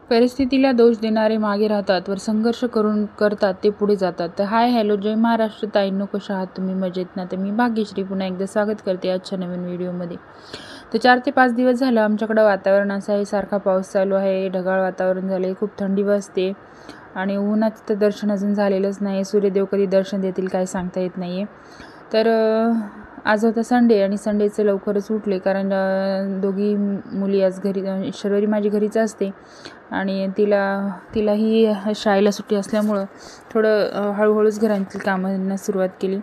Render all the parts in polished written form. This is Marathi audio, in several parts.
परिस्थितीला दोष देणारे मागे राहतात वर संघर्ष करतात ते पुढे जातात. तर हाय हॅलो जय महाराष्ट्र ताईंनो, कशा आहात तुम्ही? मजेत ना? तर मी भाग्यश्री पुन्हा एकदा स्वागत करते आजच्या नवीन व्हिडिओमध्ये. तर 4 ते 5 दिवस झालं आमच्याकडं वातावरण असं आहे, सारखा पाऊस चालू आहे, ढगाळ वातावरण झाले, खूप थंडी वाजते आणि उन्हाचं तर दर्शन अजून झालेलंच नाही. सूर्यदेव कधी दर्शन देतील काय सांगता येत नाही आहे. तर आज होता संडे आणि संडेचं लवकरच उठले, कारण दोघी मुली आज घरी, शर्वरी माझी घरीच असते आणि तिलाही शाळेला सुट्टी असल्यामुळं थोडं हळूहळूच घरातील कामांना सुरुवात केली.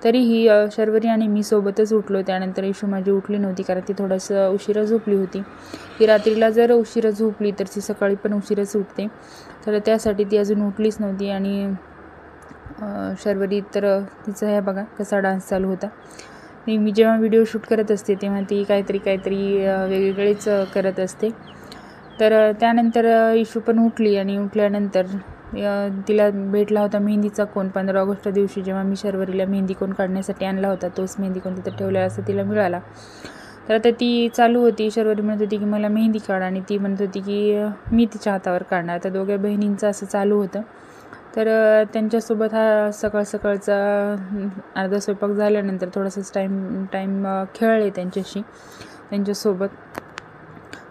तरीही शर्वरी आणि मी सोबतच उठलो. त्यानंतर इशू माझी उठली नव्हती, कारण ती थोडंसं उशिरा झोपली होती. ती रात्रीला जर उशिरा झोपली तर ती सकाळी पण उशिराच उठते, तर त्यासाठी ती अजून उठलीच नव्हती. आणि शर्वरी तर तिचा ह्या बघा कसा डान्स चालू होता. मी जेव्हा व्हिडिओ शूट करत असते तेव्हा ती काहीतरी वेगवेगळेच करत असते. तर त्यानंतर इशू पण उठली आणि उठल्यानंतर तिला भेटला होता मेहंदीचा कोन. 15 ऑगस्ट दिवशी जेव्हा मी शर्वरीला मेहंदी कोन काढण्यासाठी आणला होता, तोच मेहंदी कोन तिथं ठेवला असं तिला मिळाला. तर आता ती चालू होती, शर्वरी म्हणत होती की मला मेहंदी काढ आणि ती म्हणत होती की मी तिच्या हातावर काढणार. तर दोघ्या बहिणींचं असं चालू होतं. तर त्यांच्यासोबत हा सकाळचा अर्धा स्वयंपाक झाल्यानंतर थोडासा टाईम खेळले त्यांच्यासोबत.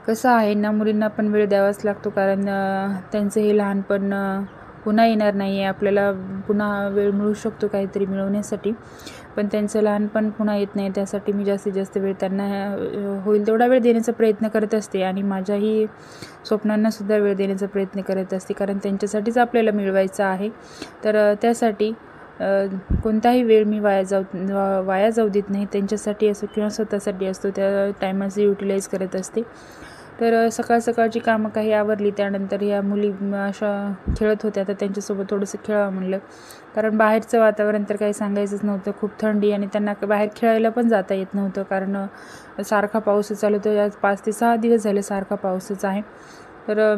कसं आहे ना, मुलींना पण वेळ द्यावाच लागतो, कारण त्यांचं हे लहानपण पुन्हा येणार नाही आहे. आपल्याला पुन्हा वेळ मिळू शकतो काहीतरी मिळवण्यासाठी, पण त्यांचं लहानपण पुन्हा येत नाही. त्यासाठी मी जास्तीत जास्त वेळ त्यांना होईल तेवढा वेळ देण्याचा प्रयत्न करत असते आणि माझ्याही स्वप्नांनासुद्धा वेळ देण्याचा प्रयत्न करत असते, कारण त्यांच्यासाठीच आपल्याला मिळवायचं आहे. तर त्यासाठी कोणताही वेळ मी वाया जाऊ देत नाही. त्यांच्यासाठी असो किंवा स्वतःसाठी असतो, त्या टायमाचं युटिलाइज करत असते. तर सकाळची कामं काही आवरली. त्यानंतर या मुली अशा खेळत होत्या, तर त्यांच्यासोबत थोडंसं खेळावं म्हणलं, कारण बाहेरचं वातावरण तर काही सांगायचंच नव्हतं. खूप थंडी आणि त्यांना बाहेर खेळायला पण जाता येत नव्हतं, कारण सारखा पाऊसच चालू होता. आज 5 ते 6 दिवस झाले सारखा पाऊसच आहे. तर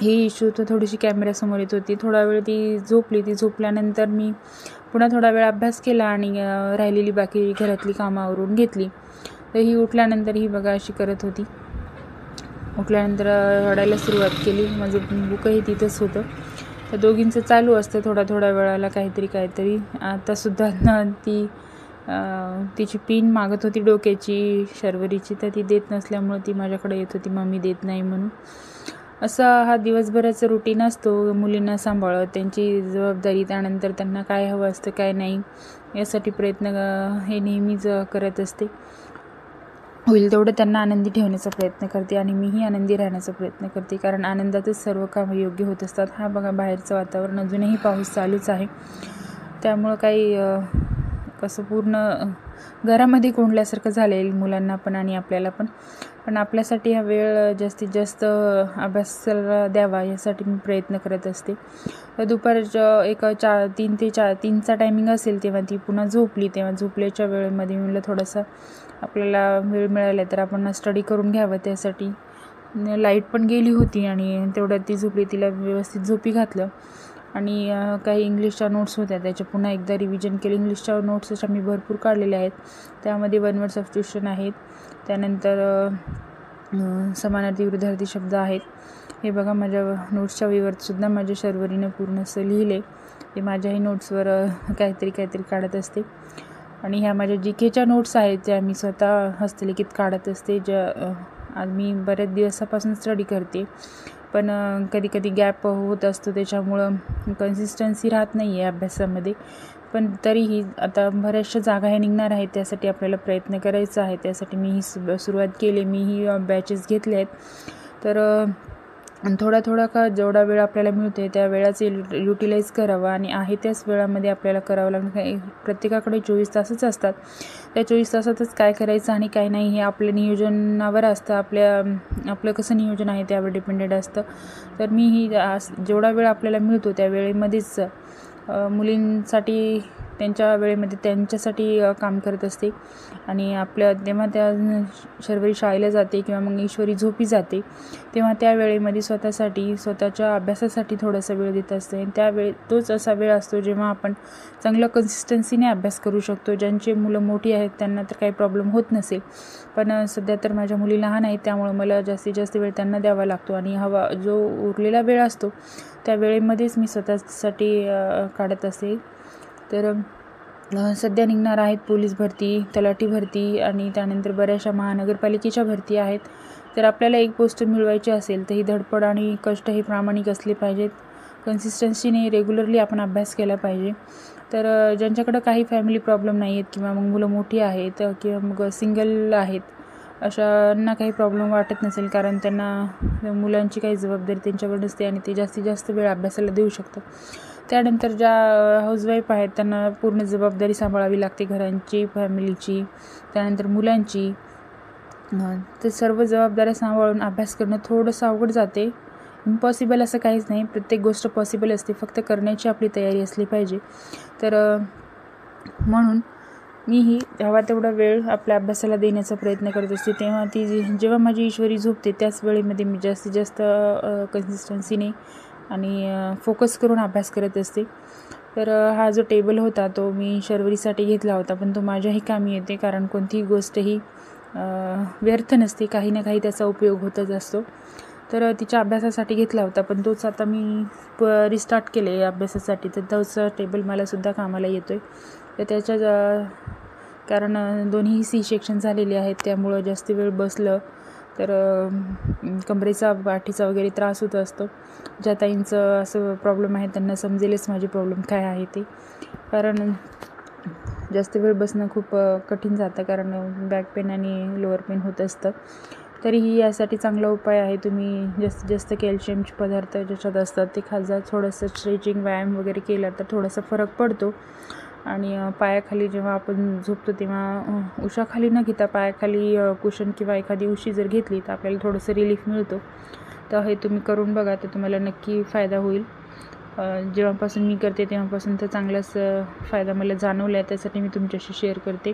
ही इशू तर थोडीशी कॅमेऱ्यासमोर येत होती. थोडा वेळ ती झोपली. ती झोपल्यानंतर मी पुन्हा थोडा वेळ अभ्यास केला आणि राहिलेली बाकी घरातली कामं आवरून घेतली. तर ही उठल्यानंतर ही बघा अशी करत होती. उठल्यानंतर रडायला सुरुवात केली. माझं बुकही तिथंच होतं. तर दोघींचं चालू असतं थोड्या वेळाला काहीतरी. आतासुद्धा तिची पिन मागत होती डोक्याची शर्वरीची, तर ती देत नसल्यामुळे ती माझ्याकडे येत होती, मम्मी देत नाही म्हणून. असा हा दिवसभराचा रुटीन असतो मुलींना सांभाळत, त्यांची जबाबदारी, त्यानंतर त्यांना काय हवं असतं काय नाही यासाठी प्रयत्न हे नेहमीच करत असते. होईल तेवढं त्यांना आनंदी ठेवण्याचा प्रयत्न करते आणि मीही आनंदी राहण्याचा प्रयत्न करते, कारण आनंदातच सर्व कामं योग्य होत असतात. हा बघा बाहेरचं वातावरण अजूनही पाऊस चालूच आहे, त्यामुळं काही कसं पूर्ण घरामध्ये कोंडल्यासारखं झालेलं मुलांना पण आणि आपल्याला पण आपल्यासाठी हा वेळ जास्तीत जास्त अभ्यासाला द्यावा यासाठी मी प्रयत्न करत असते. तर दुपारच्या 3चा टायमिंग असेल तेव्हा ती पुन्हा झोपली. तेव्हा झोपल्याच्या वेळेमध्ये मी म्हणलं थोडासा आपल्याला वेळ मिळाला तर आपण स्टडी करून घ्यावं. त्यासाठी लाईट पण गेली होती आणि तेवढ्यात ती झोपली. तिला व्यवस्थित झोपी घातलं आणि काही इंग्लिशच्या नोट्स होत्या, त्याच्या पुन्हा एकदा रिव्हिजन केलं. इंग्लिशच्या नोट्स अशा मी भरपूर काढलेल्या आहेत, त्यामध्ये 1 वर्ड सबस्टिट्यूशन आहेत, त्यानंतर समानार्थी विरुद्धार्थी शब्द आहेत. हे बघा माझ्या नोट्सच्या वहीवरसुद्धा माझ्या शर्वरीनं पूर्ण असं लिहिले. ते माझ्याही नोट्सवर काहीतरी काढत असते. आणि ह्या माझ्या GKच्या नोट्स आहेत, ज्या मी स्वतः हस्तलिखित काढत असते, आज मी बऱ्याच दिवसापासून स्टडी करते, पण कधी गॅप होत असतो, त्याच्यामुळं कन्सिस्टन्सी राहत नाही आहे अभ्यासामध्ये. पण तरीही आता बऱ्याचशा जागा ह्या निघणार आहेत, त्यासाठी आपल्याला प्रयत्न करायचा आहे. त्यासाठी मी ही सुरुवात केली. मीही बॅचेस घेतले आहेत. तर थोडा का जेवढा वेळ आपल्याला मिळतो त्या वेळाचे युटिलाइज करावा आणि आहे त्याच वेळामध्ये आपल्याला करावं लागणार. प्रत्येकाकडे 24 तासच असतात, त्या 24 तासातच काय करायचं आणि काय नाही हे आपल्या नियोजनावर असतं. आपलं कसं नियोजन आहे त्यावर डिपेंडेड असतं. तर मी जेवढा वेळ आपल्याला मिळतो त्या वेळेमध्येच मुलींसाठी त्यांच्या वेळेमध्ये त्यांच्यासाठी काम करत असते. आणि तेव्हा त्या शर्वरी शाळेला जाते किंवा मग ईश्वरी झोपी जाते, तेव्हा त्या वेळेमध्ये स्वतःच्या अभ्यासासाठी थोडासा वेळ देत असते. तोच असा वेळ असतो जेव्हा आपण चांगलं कन्सिस्टन्सीने अभ्यास करू शकतो. ज्यांची मुलं मोठी आहेत त्यांना तर काही प्रॉब्लेम होत नसेल, पण सध्या तर माझ्या मुली लहान आहेत, त्यामुळं मला जास्तीत जास्त वेळ त्यांना द्यावा लागतो. आणि जो उरलेला वेळ असतो त्या वेळेमध्येच मी स्वतःसाठी काढत असते. तर सध्या निघणार आहेत पोलीस भरती, तलाठी भरती आणि त्यानंतर बऱ्याचशा महानगरपालिकेच्या भरती आहेत. तर आपल्याला एक पोस्ट मिळवायची असेल तर ही धडपड आणि कष्ट हे प्रामाणिक असले पाहिजेत. कन्सिस्टन्सीने रेग्युलरली आपण अभ्यास केला पाहिजे. तर ज्यांच्याकडं काही फॅमिली प्रॉब्लेम नाही आहेत किंवा मग मुलं मोठी आहेत किंवा मग सिंगल आहेत, अशांना काही प्रॉब्लेम वाटत नसेल, कारण त्यांना मुलांची काही जबाबदारी त्यांच्यावर नसते आणि ते जास्तीत जास्त वेळ अभ्यासाला देऊ शकतात. त्यानंतर ज्या हाऊसवाईफ आहेत त्यांना पूर्ण जबाबदारी सांभाळावी लागते, घरांची, फॅमिलीची, त्यानंतर मुलांची. ते सर्व जबाबदाऱ्या सांभाळून अभ्यास करणं थोडंसं अवघड जाते. इम्पॉसिबल असं काहीच नाही, प्रत्येक गोष्ट पॉसिबल असते, फक्त करण्याची आपली तयारी असली पाहिजे. तर म्हणून मीही हवा तेवढा वेळ आपल्या अभ्यासाला देण्याचा प्रयत्न करत असते. जेव्हा माझी ईश्वरी झोपते त्याच वेळेमध्ये मी जास्तीत जास्त कन्सिस्टन्सीने आणि फोकस करून अभ्यास करत असते. तर हा जो टेबल होता तो मी शर्वरीसाठी घेतला होता, पण तो माझ्याही कामी येते, कारण कोणतीही गोष्ट ही व्यर्थ नसते, काही ना काही त्याचा उपयोग होतच असतो. तर तिच्या अभ्यासासाठी घेतला होता, पण तोच आता मी रिस्टार्ट केले अभ्यासासाठी, तर तोच टेबल मलासुद्धा कामाला येतो आहे. तर कारण दोन्ही C-सेक्शन झालेले आहेत, त्यामुळं जास्त वेळ बसलं तर कमरेचा, पाठीचा वगैरे त्रास होत असतो. ज्या ताईंचं असं प्रॉब्लेम आहे त्यांना समजेलच माझी प्रॉब्लेम काय आहे ते, कारण जास्त वेळ बसणं खूप कठीण जातं, कारण बॅक पेन आणि लोअर पेन होत असतं. तरीही यासाठी चांगला उपाय आहे, तुम्ही जास्तीत जास्त कॅल्शियमचे पदार्थ ज्याच्यात असतात ते खात जा. थोडंसं स्ट्रेचिंग, व्यायाम वगैरे केला तर थोडासा फरक पडतो. आणि पायाखाली जेव्हा आपण झोपतो तेव्हा उशाखाली न घेता पायाखाली कुशन किंवा एखादी उशी जर घेतली तर आपल्याला थोडंसं रिलीफ मिळतो. तर हे तुम्ही करून बघा, तर तुम्हाला नक्की फायदा होईल. जेव्हापासून मी करते तेव्हापासून तर चांगलाच फायदा मला जाणवला आहे, त्यासाठी मी तुमच्याशी शेअर करते.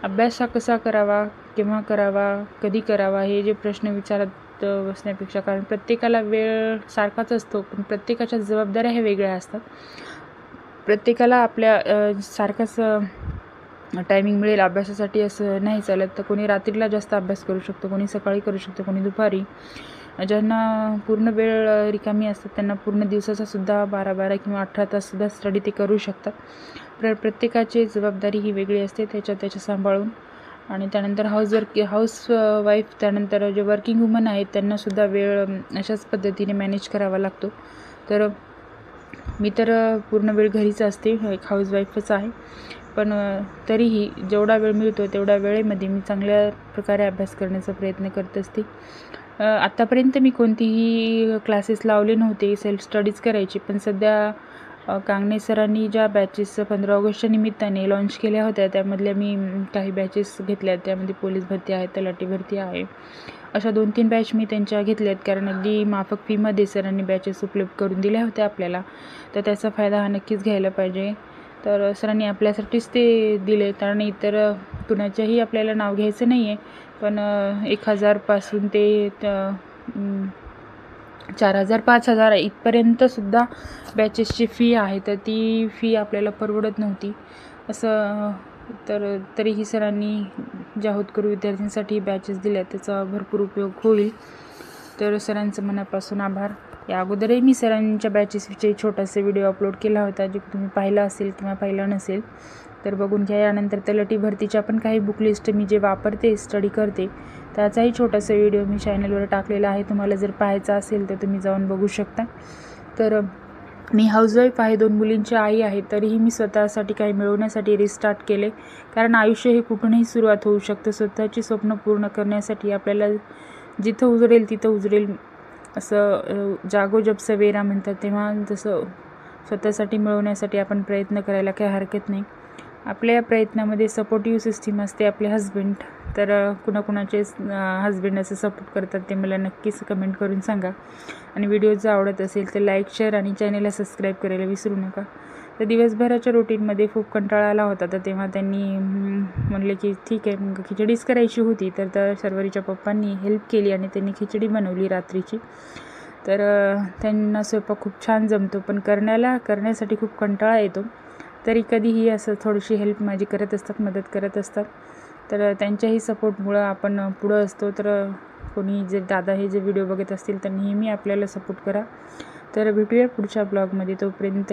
अभ्यास हा कसा करावा, केव्हा करावा, कधी करावा, हे जे प्रश्न विचारत बसण्यापेक्षा, कारण प्रत्येकाला वेळ सारखाच असतो, पण प्रत्येकाच्या जबाबदाऱ्या ह्या वेगळ्या असतात. प्रत्येकाला आपल्या सारखाच टायमिंग मिळेल अभ्यासासाठी असं नाही चालत. तर कोणी रात्रीला जास्त अभ्यास करू शकतो, कोणी सकाळी करू शकतो, कोणी दुपारी. ज्यांना पूर्ण वेळ रिकामी असतात त्यांना पूर्ण दिवसाचासुद्धा 12-12 किंवा 18 ताससुद्धा स्टडी ते करू शकतात. प्रत्येकाची जबाबदारी ही वेगळी असते, त्याच्या सांभाळून. आणि त्यानंतर हाऊसवाईफ, त्यानंतर जे वर्किंग वुमन आहेत त्यांनासुद्धा वेळ अशाच पद्धतीने मॅनेज करावा लागतो. तर मी तर पूर्ण वेळ घरीच असते, एक हाऊसवाईफच आहे, पण तरीही जेवढा वेळ मिळतो तेवढ्या वेळेमध्ये मी चांगल्या प्रकारे अभ्यास करण्याचा प्रयत्न करत असते. आत्तापर्यंत मी कोणतीही क्लासेस लावले नव्हते, सेल्फ स्टडीज करायची, पण सध्या कांगणे सरांनी ज्या बॅचेस 15 ऑगस्टच्या निमित्ताने लॉन्च केल्या होत्या त्यामधल्या मी काही बॅचेस घेतल्या. त्यामध्ये पोलीस भरती आहे, तलाठी भरती आहे, अशा 2-3 बॅच मी त्यांच्या घेतल्यात, कारण अगदी माफक फीमध्ये सरांनी बॅचेस उपलब्ध करून दिल्या होत्या आपल्याला. तर त्याचा फायदा हा नक्कीच घ्यायला पाहिजे. तर सरांनी आपल्यासाठीच ते दिले, कारण इतर कुणाच्याही आपल्याला नाव घ्यायचं नाही आहे, पण 1000 पासून ते 4000, 5000 इथपर्यंतसुद्धा बॅचेसची फी आहे. तर ती फी आपल्याला परवडत नव्हती असं. तर तरीही सरांनी ज्या होतकरू विद्यार्थ्यांसाठी बॅचेस दिल्या त्याचा भरपूर उपयोग होईल. तर सरांचं मनापासून आभार. या अगोदरही मी सरांच्या बॅचेसविषयी छोटासा व्हिडिओ अपलोड केला होता, जे तुम्ही पाहिला असेल किंवा पाहिला नसेल तर बघून घ्या. यानंतर तलाठी भरतीच्या पण काही बुक लिस्ट मी जे वापरते, स्टडी करते, त्याचाही छोटासा व्हिडिओ मी चॅनलवर टाकलेला आहे. तुम्हाला जर पाहायचा असेल तर तुम्ही जाऊन बघू शकता. तर मी हाऊसवाईफ आहे, 2 मुलींची आई आहे, तरीही मी स्वतःसाठी काही मिळवण्यासाठी रिस्टार्ट केले, कारण आयुष्य हे कुठूनही सुरुवात होऊ शकतं. स्वतःची स्वप्न पूर्ण करण्यासाठी आपल्याला जिथं उजळेल तिथं उजळेल असं जागो जब सवेरा म्हणतात, तेव्हा तसं स्वतःसाठी मिळवण्यासाठी आपण प्रयत्न करायला काही हरकत नाही. आपल्या प्रयत्नामध्ये सपोर्टिव्ह सिस्टीम असते आपले हजबंड. तर कुणाकुणाचे हजबंड असं सपोर्ट करतात ते मला नक्कीच कमेंट करून सांगा. आणि व्हिडिओ जर आवडत असेल तर लाईक, शेअर आणि चॅनलला सबस्क्राईब करायला विसरू नका. तर दिवसभराच्या रुटीनमध्ये खूप कंटाळा आला होता. तर तेव्हा त्यांनी म्हणले की ठीक आहे, मग खिचडीच करायची होती. तर शर्वरीच्या पप्पांनी हेल्प केली आणि त्यांनी खिचडी बनवली रात्रीची. तर त्यांना स्वयंपाक खूप छान जमतो, पण करण्यासाठी खूप कंटाळा येतो. तरी कधीही असं थोडीशी हेल्प माझी करत असतात, मदत करत असतात. तर त्यांच्याही सपोर्टमुळं आपण पुढं असतो. तर कोणी जे दादा हे जे व्हिडिओ बघत असतील तर नेहमी आपल्याला सपोर्ट करा. तर भेटूया पुढच्या ब्लॉगमध्ये. तोपर्यंत